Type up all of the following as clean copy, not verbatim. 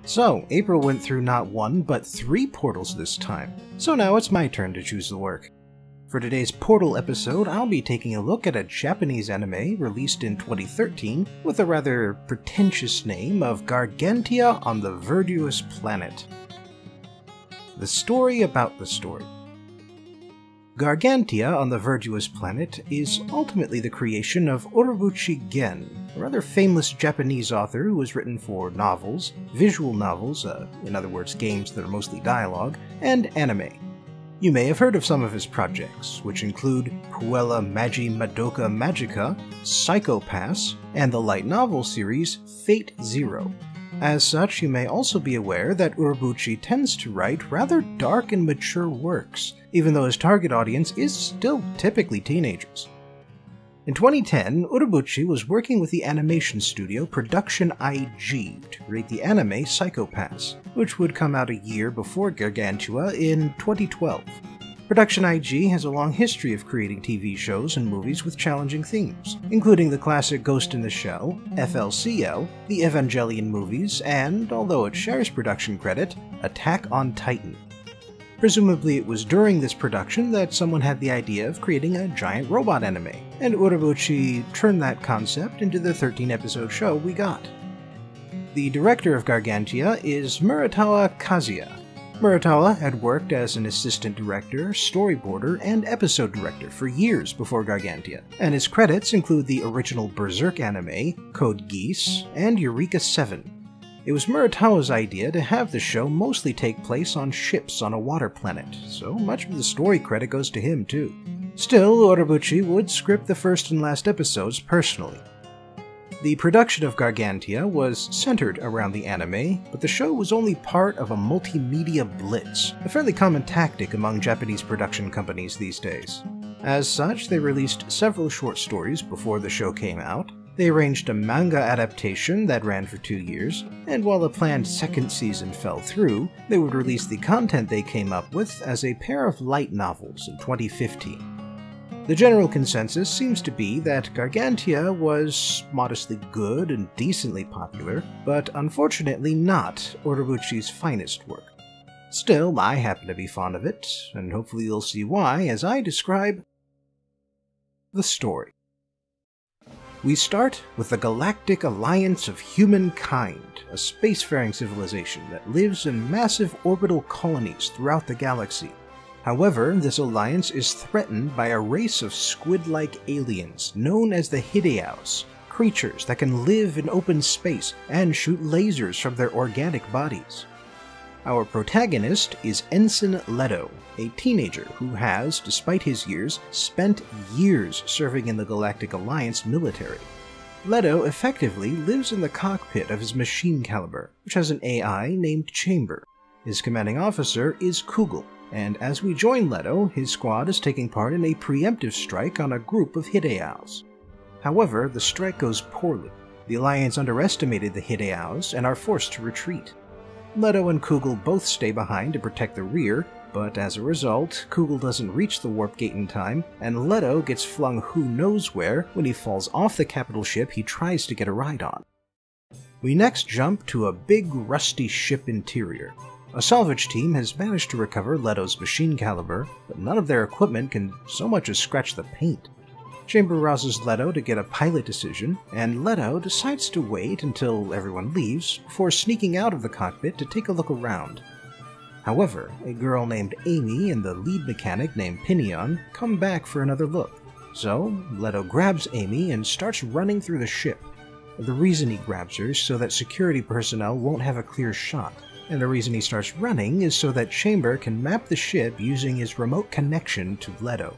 So, April went through not one, but 3 portals this time, so now it's my turn to choose the work. For today's Portal episode, I'll be taking a look at a Japanese anime released in 2013 with a rather pretentious name of Gargantia on the Verdurous Planet. The story about the story. Gargantia on the Verdurous Planet is ultimately the creation of Urobuchi Gen, a rather famous Japanese author who has written for novels, visual novels, in other words games that are mostly dialogue, and anime. You may have heard of some of his projects, which include Puella Magi Madoka Magica, Psycho Pass, and the light novel series Fate Zero. As such, you may also be aware that Urobuchi tends to write rather dark and mature works, even though his target audience is still typically teenagers. In 2010, Urobuchi was working with the animation studio Production IG to create the anime Psycho Pass, which would come out a year before Gargantua in 2012. Production IG has a long history of creating TV shows and movies with challenging themes, including the classic Ghost in the Shell, FLCL, the Evangelion movies, and, although it shares production credit, Attack on Titan. Presumably it was during this production that someone had the idea of creating a giant robot anime, and Urobuchi turned that concept into the 13-episode show we got. The director of Gargantia is Muratawa Kazuya. Muratawa had worked as an assistant director, storyboarder, and episode director for years before Gargantia, and his credits include the original Berserk anime, Code Geass, and Eureka 7. It was Muratawa's idea to have the show mostly take place on ships on a water planet, so much of the story credit goes to him too. Still, Urobuchi would script the first and last episodes personally. The production of Gargantia was centered around the anime, but the show was only part of a multimedia blitz, a fairly common tactic among Japanese production companies these days. As such, they released several short stories before the show came out. They arranged a manga adaptation that ran for 2 years, and while a planned second season fell through, they would release the content they came up with as a pair of light novels in 2015. The general consensus seems to be that Gargantia was modestly good and decently popular, but unfortunately not Urobuchi's finest work. Still, I happen to be fond of it, and hopefully you'll see why as I describe the story. We start with the Galactic Alliance of Humankind, a spacefaring civilization that lives in massive orbital colonies throughout the galaxy. However, this alliance is threatened by a race of squid-like aliens known as the Hideaus, creatures that can live in open space and shoot lasers from their organic bodies. Our protagonist is Ensign Leto, a teenager who has, despite his years, spent years serving in the Galactic Alliance military. Leto effectively lives in the cockpit of his machine caliber, which has an AI named Chamber. His commanding officer is Kugel, and as we join Leto, his squad is taking part in a preemptive strike on a group of Hideaus. However, the strike goes poorly. The Alliance underestimated the Hideaus and are forced to retreat. Leto and Kugel both stay behind to protect the rear, but as a result, Kugel doesn't reach the warp gate in time, and Leto gets flung who knows where when he falls off the capital ship he tries to get a ride on. We next jump to a big rusty ship interior. A salvage team has managed to recover Leto's machine caliber, but none of their equipment can so much as scratch the paint. Chamber rouses Leto to get a pilot decision, and Leto decides to wait until everyone leaves before sneaking out of the cockpit to take a look around. However, a girl named Amy and the lead mechanic named Pinion come back for another look. So, Leto grabs Amy and starts running through the ship. The reason he grabs her is so that security personnel won't have a clear shot. And the reason he starts running is so that Chamber can map the ship using his remote connection to Leto.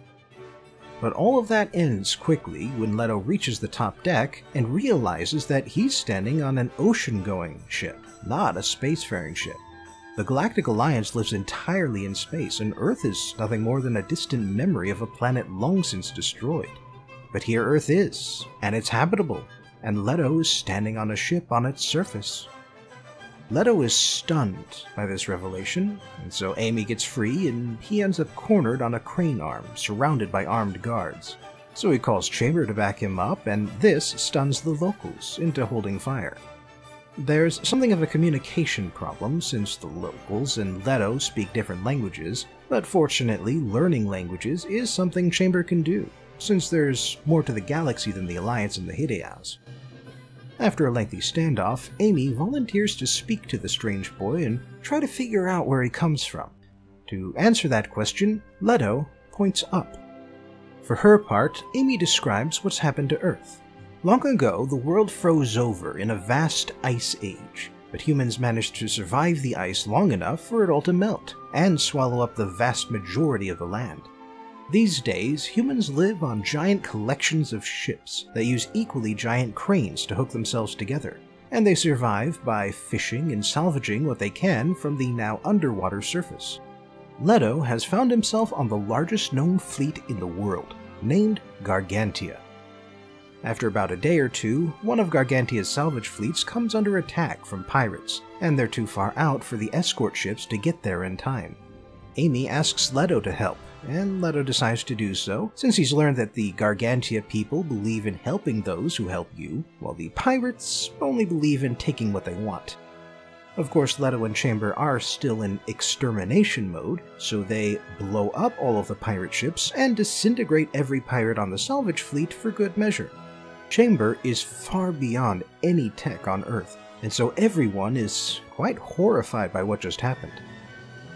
But all of that ends quickly when Leto reaches the top deck and realizes that he's standing on an ocean-going ship, not a spacefaring ship. The Galactic Alliance lives entirely in space, and Earth is nothing more than a distant memory of a planet long since destroyed. But here Earth is, and it's habitable, and Leto is standing on a ship on its surface. Leto is stunned by this revelation, and so Amy gets free and he ends up cornered on a crane arm, surrounded by armed guards. So he calls Chamber to back him up, and this stuns the locals into holding fire. There's something of a communication problem since the locals and Leto speak different languages, but fortunately learning languages is something Chamber can do, since there's more to the galaxy than the Alliance and the Hideaus. After a lengthy standoff, Amy volunteers to speak to the strange boy and try to figure out where he comes from. To answer that question, Leto points up. For her part, Amy describes what's happened to Earth. Long ago, the world froze over in a vast ice age, but humans managed to survive the ice long enough for it all to melt and swallow up the vast majority of the land. These days, humans live on giant collections of ships that use equally giant cranes to hook themselves together, and they survive by fishing and salvaging what they can from the now underwater surface. Leto has found himself on the largest known fleet in the world, named Gargantia. After about a day or two, one of Gargantia's salvage fleets comes under attack from pirates, and they're too far out for the escort ships to get there in time. Amy asks Leto to help, and Leto decides to do so, since he's learned that the Gargantia people believe in helping those who help you, while the pirates only believe in taking what they want. Of course, Leto and Chamber are still in extermination mode, so they blow up all of the pirate ships and disintegrate every pirate on the salvage fleet for good measure. Chamber is far beyond any tech on Earth, and so everyone is quite horrified by what just happened.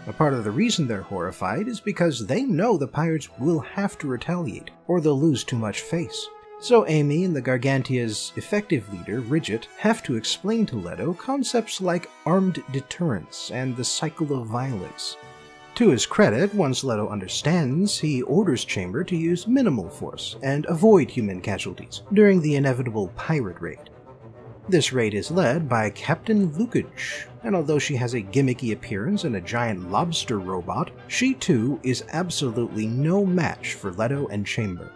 A part of the reason they're horrified is because they know the pirates will have to retaliate, or they'll lose too much face. So Amy and the Gargantia's effective leader, Ridget, have to explain to Leto concepts like armed deterrence and the cycle of violence. To his credit, once Leto understands, he orders Chamber to use minimal force and avoid human casualties during the inevitable pirate raid. This raid is led by Captain Lukage, and although she has a gimmicky appearance and a giant lobster robot, she too is absolutely no match for Leto and Chamber.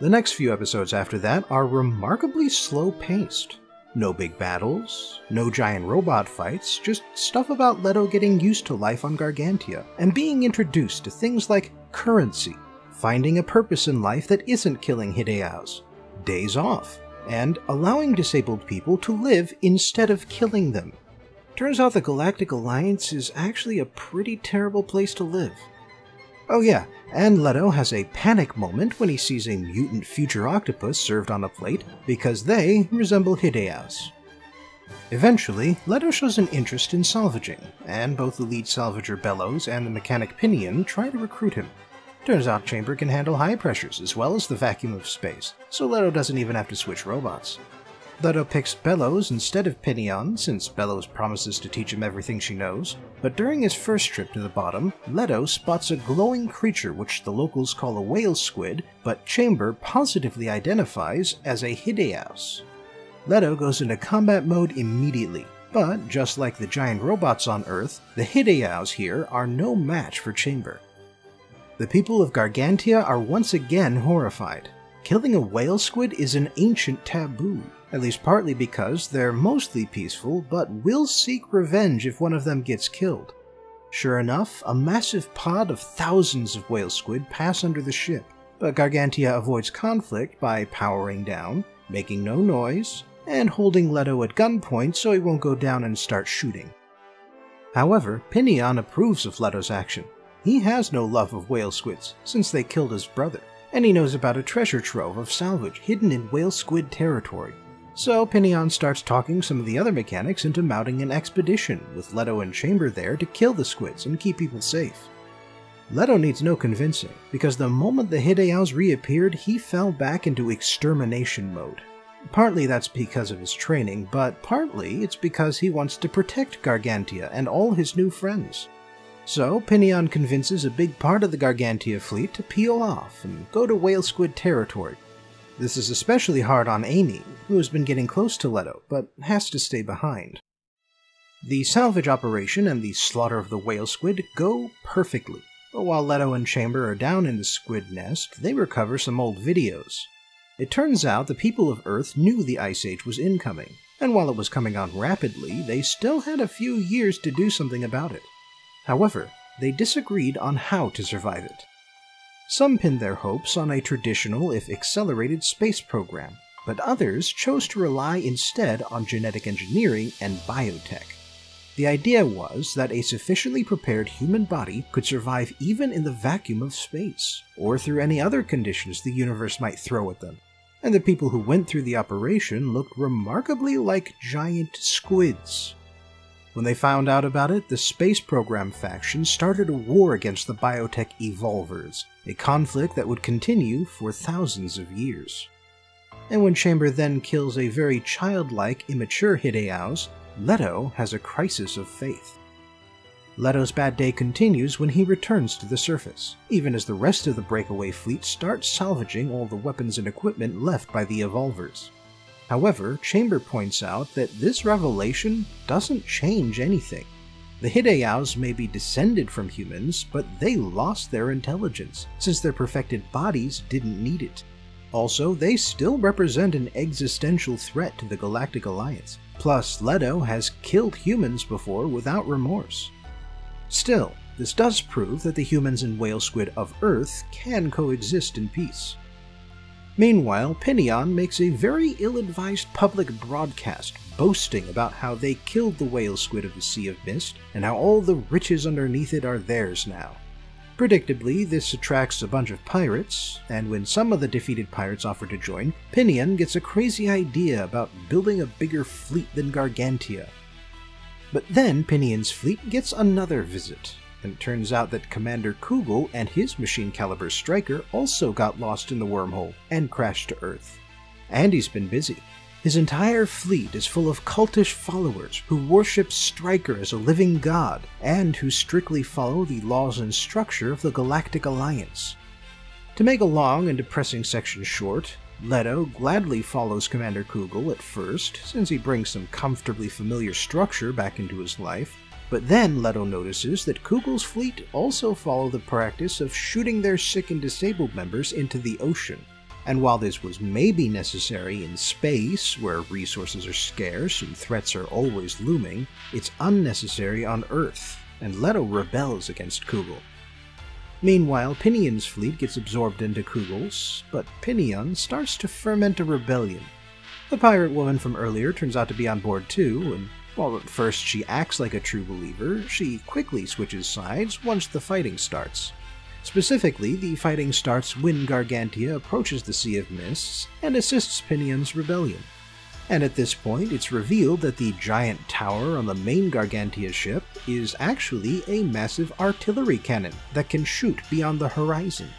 The next few episodes after that are remarkably slow-paced. No big battles, no giant robot fights, just stuff about Leto getting used to life on Gargantia, and being introduced to things like currency, finding a purpose in life that isn't killing Hideaus, days off, and allowing disabled people to live instead of killing them. Turns out the Galactic Alliance is actually a pretty terrible place to live. Oh yeah, and Leto has a panic moment when he sees a mutant future octopus served on a plate because they resemble Hideaus. Eventually, Leto shows an interest in salvaging, and both the lead salvager Bellows and the mechanic Pinion try to recruit him. Turns out Chamber can handle high pressures as well as the vacuum of space, so Leto doesn't even have to switch robots. Leto picks Bellows instead of Pinion, since Bellows promises to teach him everything she knows, but during his first trip to the bottom, Leto spots a glowing creature which the locals call a whale squid, but Chamber positively identifies as a Hideaus. Leto goes into combat mode immediately, but just like the giant robots on Earth, the Hideaus here are no match for Chamber. The people of Gargantia are once again horrified. Killing a whale squid is an ancient taboo, at least partly because they're mostly peaceful but will seek revenge if one of them gets killed. Sure enough, a massive pod of thousands of whale squid pass under the ship, but Gargantia avoids conflict by powering down, making no noise, and holding Leto at gunpoint so he won't go down and start shooting. However, Pinion approves of Leto's action. He has no love of whale squids, since they killed his brother, and he knows about a treasure trove of salvage hidden in whale squid territory. So Pinion starts talking some of the other mechanics into mounting an expedition, with Leto and Chamber there to kill the squids and keep people safe. Leto needs no convincing, because the moment the Hideaus reappeared, he fell back into extermination mode. Partly that's because of his training, but partly it's because he wants to protect Gargantia and all his new friends. So Pinion convinces a big part of the Gargantia fleet to peel off and go to whale squid territory. This is especially hard on Amy, who has been getting close to Leto, but has to stay behind. The salvage operation and the slaughter of the whale squid go perfectly, but while Leto and Chamber are down in the squid nest, they recover some old videos. It turns out the people of Earth knew the Ice Age was incoming, and while it was coming on rapidly, they still had a few years to do something about it. However, they disagreed on how to survive it. Some pinned their hopes on a traditional, if accelerated, space program, but others chose to rely instead on genetic engineering and biotech. The idea was that a sufficiently prepared human body could survive even in the vacuum of space, or through any other conditions the universe might throw at them, and the people who went through the operation looked remarkably like giant squids. When they found out about it, the space program faction started a war against the biotech evolvers, a conflict that would continue for thousands of years. And when Chamber then kills a very childlike, immature Hideaus, Leto has a crisis of faith. Leto's bad day continues when he returns to the surface, even as the rest of the breakaway fleet starts salvaging all the weapons and equipment left by the Evolvers. However, Chamber points out that this revelation doesn't change anything. The Hideaus may be descended from humans, but they lost their intelligence, since their perfected bodies didn't need it. Also, they still represent an existential threat to the Galactic Alliance. Plus, Leto has killed humans before without remorse. Still, this does prove that the humans and whale squid of Earth can coexist in peace. Meanwhile, Pinion makes a very ill-advised public broadcast boasting about how they killed the whale squid of the Sea of Mist and how all the riches underneath it are theirs now. Predictably, this attracts a bunch of pirates, and when some of the defeated pirates offer to join, Pinion gets a crazy idea about building a bigger fleet than Gargantia. But then Pinion's fleet gets another visit, and it turns out that Commander Kugel and his machine-caliber striker also got lost in the wormhole and crashed to Earth. And he's been busy. His entire fleet is full of cultish followers who worship Stryker as a living god, and who strictly follow the laws and structure of the Galactic Alliance. To make a long and depressing section short, Leto gladly follows Commander Kugel at first, since he brings some comfortably familiar structure back into his life, but then Leto notices that Kugel's fleet also follow the practice of shooting their sick and disabled members into the ocean. And while this was maybe necessary in space, where resources are scarce and threats are always looming, it's unnecessary on Earth, and Leto rebels against Kugel. Meanwhile, Pinion's fleet gets absorbed into Kugel's, but Pinion starts to ferment a rebellion. The pirate woman from earlier turns out to be on board too, and while at first she acts like a true believer, she quickly switches sides once the fighting starts. Specifically, the fighting starts when Gargantia approaches the Sea of Mists and assists Pinion's rebellion. And at this point, it's revealed that the giant tower on the main Gargantia ship is actually a massive artillery cannon that can shoot beyond the horizon.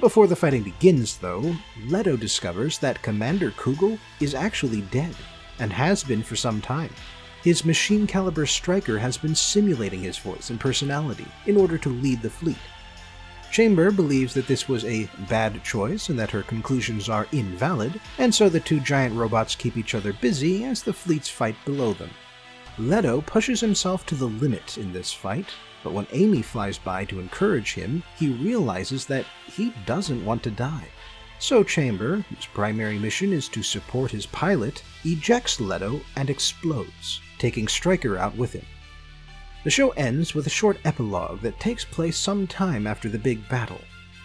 Before the fighting begins, though, Leto discovers that Commander Kugel is actually dead, and has been for some time. His machine-caliber striker has been simulating his voice and personality in order to lead the fleet. Chamber believes that this was a bad choice and that her conclusions are invalid, and so the two giant robots keep each other busy as the fleets fight below them. Leto pushes himself to the limit in this fight, but when Amy flies by to encourage him, he realizes that he doesn't want to die. So Chamber, whose primary mission is to support his pilot, ejects Leto and explodes, taking Stryker out with him. The show ends with a short epilogue that takes place some time after the big battle.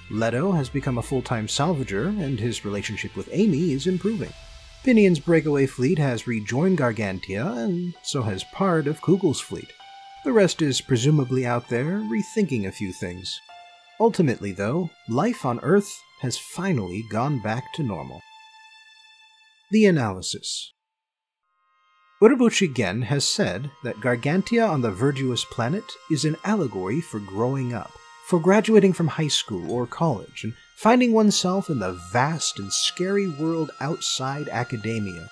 Leto has become a full-time salvager, and his relationship with Amy is improving. Pinion's breakaway fleet has rejoined Gargantia, and so has part of Kugel's fleet. The rest is presumably out there, rethinking a few things. Ultimately, though, life on Earth has finally gone back to normal. The analysis. Urobuchi Gen has said that Gargantia on the Verdurous Planet is an allegory for growing up, for graduating from high school or college and finding oneself in the vast and scary world outside academia.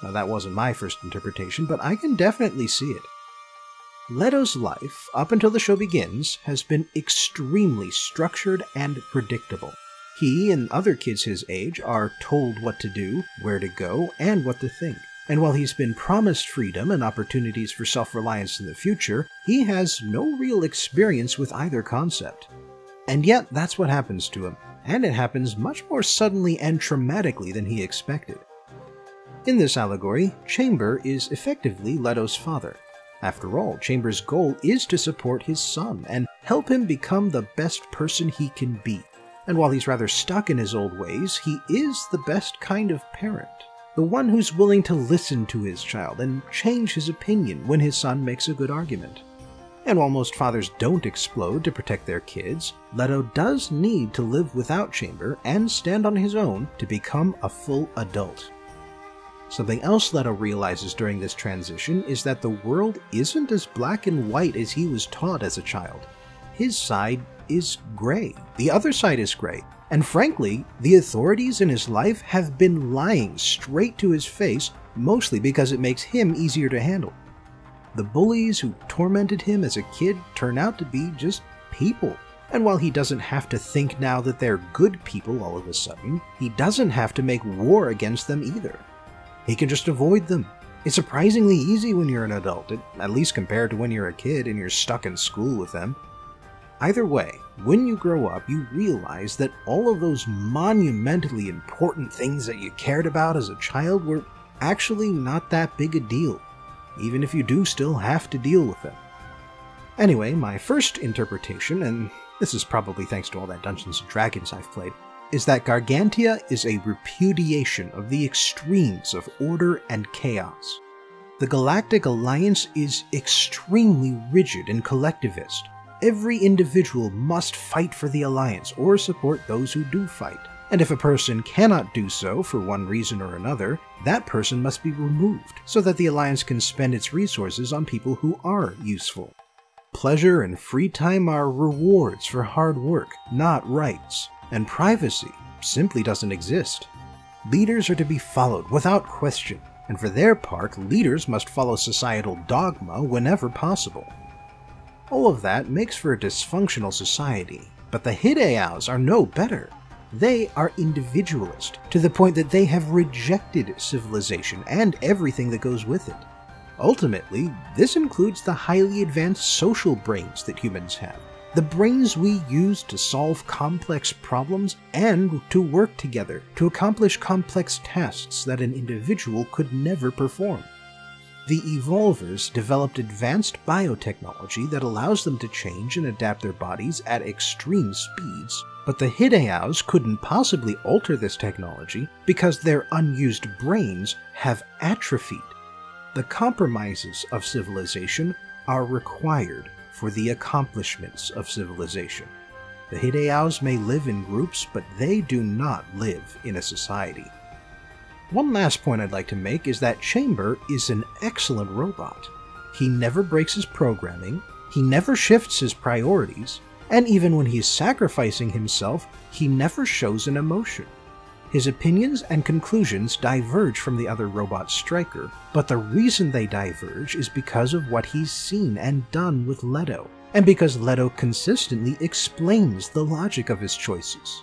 Now, that wasn't my first interpretation, but I can definitely see it. Leto's life, up until the show begins, has been extremely structured and predictable. He and other kids his age are told what to do, where to go, and what to think. And while he's been promised freedom and opportunities for self-reliance in the future, he has no real experience with either concept. And yet, that's what happens to him, and it happens much more suddenly and traumatically than he expected. In this allegory, Chamber is effectively Leto's father. After all, Chamber's goal is to support his son and help him become the best person he can be. And while he's rather stuck in his old ways, he is the best kind of parent. The one who's willing to listen to his child and change his opinion when his son makes a good argument. And while most fathers don't explode to protect their kids, Leto does need to live without Chamber and stand on his own to become a full adult. Something else Leto realizes during this transition is that the world isn't as black and white as he was taught as a child. His side is gray. The other side is gray. And frankly, the authorities in his life have been lying straight to his face, mostly because it makes him easier to handle. The bullies who tormented him as a kid turn out to be just people. And while he doesn't have to think now that they're good people all of a sudden, he doesn't have to make war against them either. He can just avoid them. It's surprisingly easy when you're an adult, at least compared to when you're a kid and you're stuck in school with them. Either way, when you grow up, you realize that all of those monumentally important things that you cared about as a child were actually not that big a deal, even if you do still have to deal with them. Anyway, my first interpretation, and this is probably thanks to all that Dungeons & Dragons I've played, is that Gargantia is a repudiation of the extremes of order and chaos. The Galactic Alliance is extremely rigid and collectivist. Every individual must fight for the Alliance or support those who do fight. And if a person cannot do so for one reason or another, that person must be removed so that the Alliance can spend its resources on people who are useful. Pleasure and free time are rewards for hard work, not rights. And privacy simply doesn't exist. Leaders are to be followed without question, and for their part, leaders must follow societal dogma whenever possible. All of that makes for a dysfunctional society, but the Hideaus are no better. They are individualist, to the point that they have rejected civilization and everything that goes with it. Ultimately, this includes the highly advanced social brains that humans have. The brains we use to solve complex problems and to work together to accomplish complex tasks that an individual could never perform. The Evolvers developed advanced biotechnology that allows them to change and adapt their bodies at extreme speeds, but the Hideaus couldn't possibly alter this technology because their unused brains have atrophied. The compromises of civilization are required for the accomplishments of civilization. The Hideaus may live in groups, but they do not live in a society. One last point I'd like to make is that Chamber is an excellent robot. He never breaks his programming, he never shifts his priorities, and even when he's sacrificing himself, he never shows an emotion. His opinions and conclusions diverge from the other robot Striker, but the reason they diverge is because of what he's seen and done with Leto, and because Leto consistently explains the logic of his choices.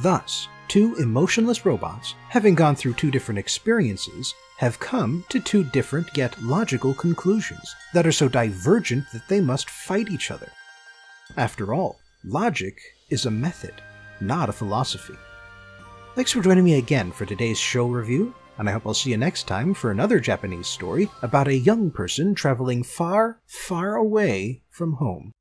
Thus, two emotionless robots, having gone through two different experiences, have come to two different yet logical conclusions that are so divergent that they must fight each other. After all, logic is a method, not a philosophy. Thanks for joining me again for today's show review, and I hope I'll see you next time for another Japanese story about a young person traveling far, far away from home.